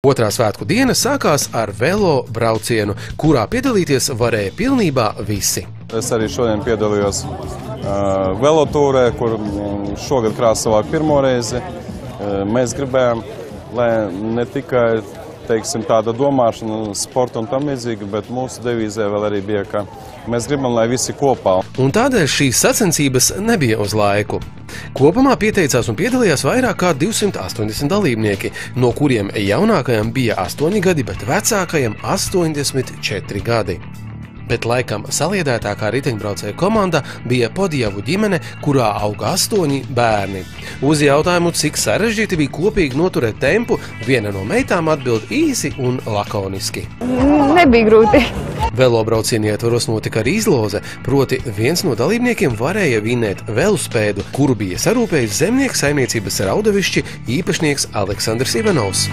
Otrā svētku diena sākās ar velo braucienu, kurā piedalīties varēja pilnībā visi. Es arī šodien piedalījos velotūrē, kur šogad krāsa savā pirmo reizi. Mēs gribējām, lai ne tikai tāda domāšana, sporta un tam līdzīgi, bet mūsu devīzē vēl arī bija, ka mēs gribam, lai visi kopā. Un tādēļ šīs sacensības nebija uz laiku. Kopumā pieteicās un piedalījās vairāk kā 280 dalībnieki, no kuriem jaunākajam bija 8 gadi, bet vecākajam 84 gadi. Bet laikam saliedētākā riteņbraucēju komanda bija Podjevu ģimene, kurā auga 8 bērni. Uz jautājumu, cik sarežģīti bija kopīgi noturēt tempu, viena no meitām atbild īsi un lakoniski. Nebija grūti. Velobrauciena ietvaros notika arī izloze, proti viens no dalībniekiem varēja vinēt velospēdu, kuru bija sarūpējis zemnieku saimniecības Raudavišķi īpašnieks Aleksandrs Ivanovs.